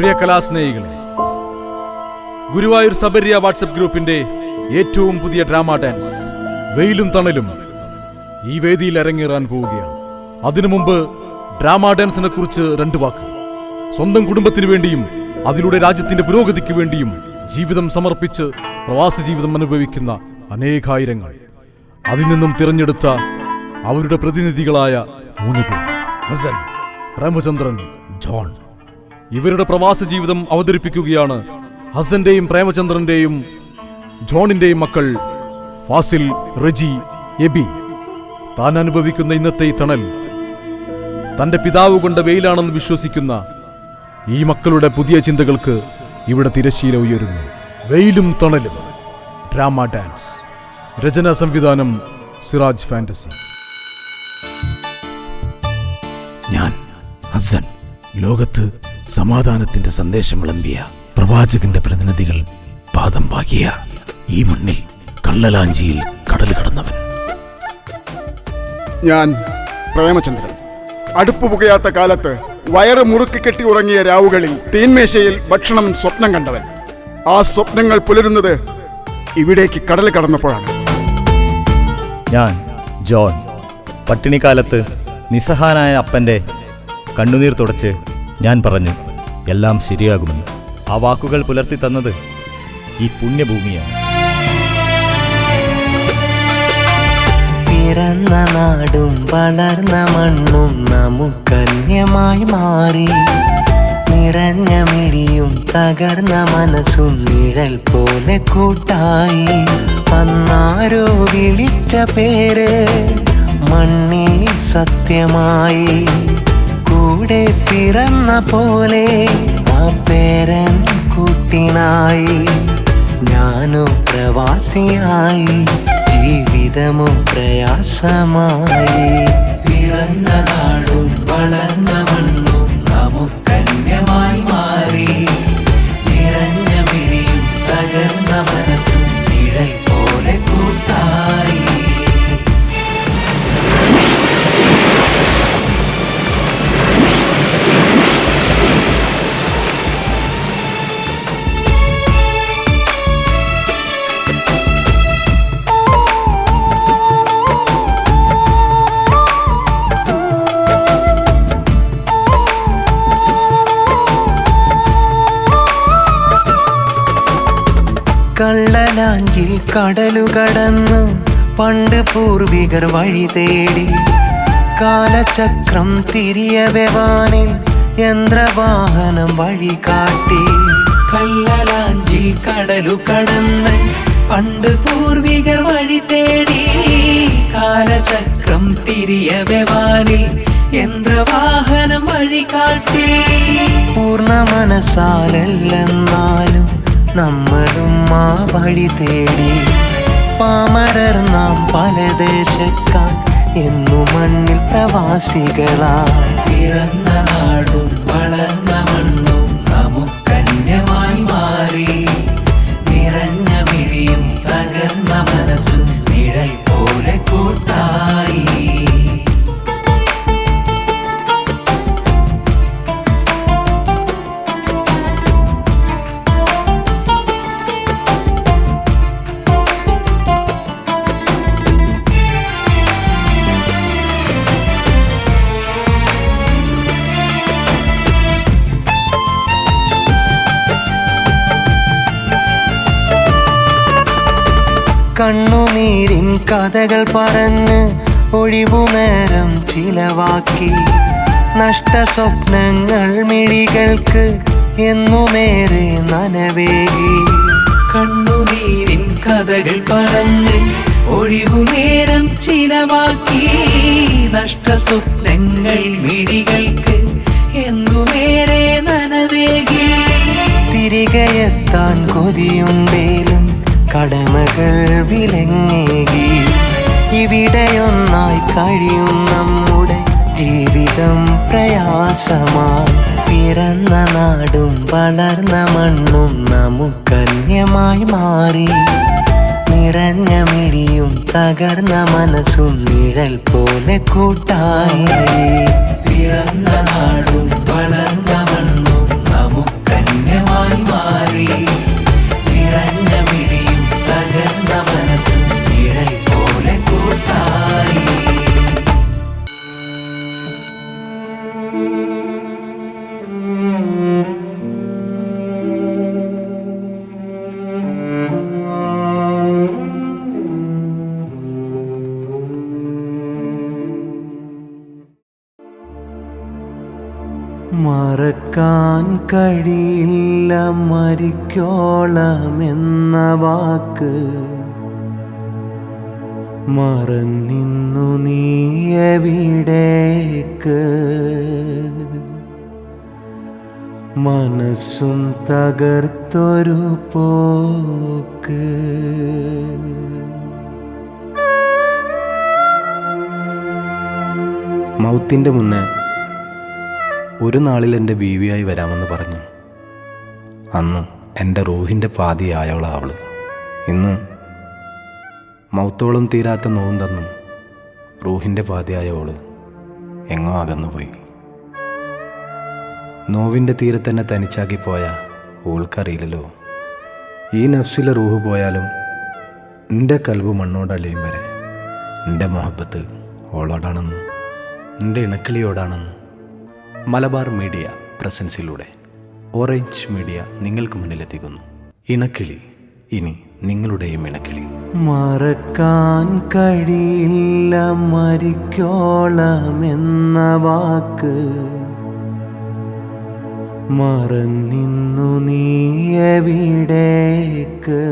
പ്രിയ കലാസ്നേഹികളെ, Guruvayur Sabarya WhatsApp ഗ്രൂപ്പിന്റെ ഏറ്റവും പുതിയ ഡ്രാമ ഡാൻസ് വെയിലും തണലും ഈ വേദിയിൽ അരങ്ങേറാൻ പോവുകയാണ്. അതിനു മുമ്പ് ഡ്രാമ ഡാൻസിനെ കുറിച്ച് 2 വാക്ക്. സ്വന്തം കുടുംബത്തിനു വേണ്ടിയും അതിലൂടെ രാജ്യത്തിന്റെ പുരോഗതിക്ക് വേണ്ടിയും ജീവിതം സമർപ്പിച്ച് പ്രവാസി ജീവിതം അനുഭവിക്കുന്ന അനേകായിരങ്ങൾ, അതിൽ നിന്നും തിരഞ്ഞെടുത്ത അവരുടെ പ്രതിനിധികളായ 3 പേർ: ഹസൻ, പ്രേമചന്ദ്രൻ, ജോൺ. ഇവരുടെ പ്രവാസ ജീവിതം അവതരിപ്പിക്കുകയാണ് ഹസന്റെയും പ്രേമചന്ദ്രന്റെയും ജോണിന്റെയും മക്കൾ ഫാസിൽ, റജി, എബി. താൻ അനുഭവിക്കുന്ന ഇന്നത്തെ ഈ തണൽ തന്റെ പിതാവ് കൊണ്ട വെയിലാണെന്ന് വിശ്വസിക്കുന്ന ഈ മക്കളുടെ പുതിയ ചിന്തകൾക്ക് ഇവിടെ തിരശ്ശീല ഉയരുന്നു. വെയിലും തണലും ഡ്രാമ ഡാൻസ്. രചനാ സംവിധാനം സിറാജ് ഫാന്റസി. ഞാൻ ഹസൻ, ലോകത്ത് സമാധാനത്തിന്റെ സന്ദേശം വിളമ്പിയ പ്രവാചകന്റെ പ്രതിനിധികൾ പാദം പാകിയ ഈ മണ്ണിൽ കള്ളലാഞ്ചിയിൽ കടൽ കടന്നവൻ. ഞാൻ പ്രേമചന്ദ്രൻ, അടുപ്പ് പുകയാത്ത കാലത്ത് വയറ് മുറുക്കി കെട്ടി ഉറങ്ങിയ രാവുകളിൽ തീന്മേശയിൽ ഭക്ഷണം സ്വപ്നം കണ്ടവൻ. ആ സ്വപ്നങ്ങൾ പുലരുന്നത് ഇവിടേക്ക് കടൽ കടന്നപ്പോഴാണ്. ഞാൻ ജോൺ, പട്ടിണിക്കാലത്ത് നിസ്സഹായനായ അപ്പൻ്റെ കണ്ണുനീർ തുടച്ച് ഞാൻ പറഞ്ഞു എല്ലാം ശരിയാകുമെന്ന്. ആ വാക്കുകൾ പുലർത്തി തന്നത് ഈ പുണ്യഭൂമിയാണ്. പിറന്ന നാടും വളർന്ന മണ്ണും നമുക്കന്യമായി മാറി. നിറഞ്ഞ മിഴിയും തകർന്ന മനസ്സും നിഴൽ പോലെ കൂട്ടായി. അന്നാരോ വിളിച്ച പേര് മണ്ണിൽ സത്യമായി. കൂടെ പിറന്ന പോലെ ആ പേരൻ കൂട്ടിനായി. ഞാനും പ്രവാസിയായി, ജീവിതമോ പ്രയാസമായി. പിറന്ന നാടും വളർന്ന മണ്ണും നമുക്കന്യമായി മാറി. നിറഞ്ഞ മിഴിയും തകർന്ന മനസ്സും നിഴൽ പോലെ കൂട്ടായി. കള്ളലാഞ്ചിൽ കടലു കടന്ന് പണ്ട് പൂർവികർ വഴി തേടി. കാലചക്രം തിരിയവെ വാനിൽ യന്ത്രവാഹനം വഴി കാട്ടി. കള്ളലാഞ്ചിൽ കടലു കടന്ന് പണ്ട് പൂർവികർ വഴി തേടി. കാലചക്രം തിരിയവെ വാനിൽ യന്ത്രവാഹനം വഴി കാട്ടി. പൂർണ്ണ മനസ്സാലല്ലെന്നാലും നമ്മളും ആ വഴി തേടി. പാമരർ നാം പല ദേശക്കാർ എന്നു മണ്ണിൽ പ്രവാസികളായി. പിറന്ന നാടും വളർന്ന മണ്ണും നമുക്കന്യമായി മാറി. നിറഞ്ഞ മിഴിയും തകർന്ന മനസ്സും നിഴൽ പോലെ കൂട്ടായി. കണ്ണുനീരിൻ കഥകൾ പറഞ്ഞ് ഒഴിവുനേരം ചിലവാക്കി. നഷ്ട സ്വപ്നങ്ങൾ മിഴികൾക്ക് എന്നുമേറെ നനവേകി. കണ്ണുനീരിൻ കഥകൾ പറഞ്ഞ് ഒഴിവുനേരം ചിലവാക്കി. നഷ്ട സ്വപ്നങ്ങൾ മിഴികൾക്ക് എന്നുമേറെ നനവേകി. തിരികെ എത്താൻ കൊതിയുണ്ടേലും കടമകൾ വിലങ്ങേകി. ഇവിടെയൊന്നായി കഴിയും നമ്മുടെ ജീവിതം പ്രയാസമായി. പിറന്ന നാടും വളർന്ന മണ്ണും നമുക്കന്യമായി മാറി. നിറഞ്ഞ മിഴിയും തകർന്ന മനസ്സും നിഴൽ പോലെ കൂട്ടായി. പിറന്ന നാടും വളർന്ന മണ്ണും നമുക്ക് നിഴലായി മാറി. നിറഞ്ഞ മിഴിയും തകർന്ന മനസ്സും നിഴൽ പോലെ കൂട്ടായി. മറക്കാൻ കഴിയില്ല മരിക്കോളമെന്ന വാക്ക്. മറന്നിന്നു നീ എവിടേക്ക്. മനസ്സും തകർത്തൊരു പോക്ക്. മൗത്തിൻ്റെ മുന്നേ ഒരു നാളിൽ എൻ്റെ ബീവിയായി വരാമെന്ന് പറഞ്ഞു. അന്ന് എൻ്റെ റൂഹിൻ്റെ പാതിയായവളാ അവള്. ഇന്ന് മൗത്തോളം തീരാത്ത നോവും തന്നും റൂഹിൻ്റെ പാതിയായവള് എങ്ങോ അകന്നുപോയി. നോവിൻ്റെ തീരത്തന്നെ തനിച്ചാക്കി പോയ ഓൾക്കറിയില്ലല്ലോ, ഈ നഫ്സിലെ റൂഹ് പോയാലും എൻ്റെ കൽബ് മണ്ണോടലിയും വരെ എൻ്റെ മൊഹബത്ത് ഓളോടാണെന്ന്, എൻ്റെ ഇണക്കിളിയോടാണെന്ന്. മലബാർ മീഡിയ പ്രസൻസിലൂടെ ഓറഞ്ച് മീഡിയ നിങ്ങൾക്ക് മുന്നിലെത്തിക്കുന്നു. ഇണക്കിളി, ഇനി നിങ്ങളുടെയും ഇണക്കിളി. മറക്കാൻ കഴിയില്ല മരിക്കോളമെന്ന വാക്ക്. മറന്നിന്നു നീ എവിടേക്ക്.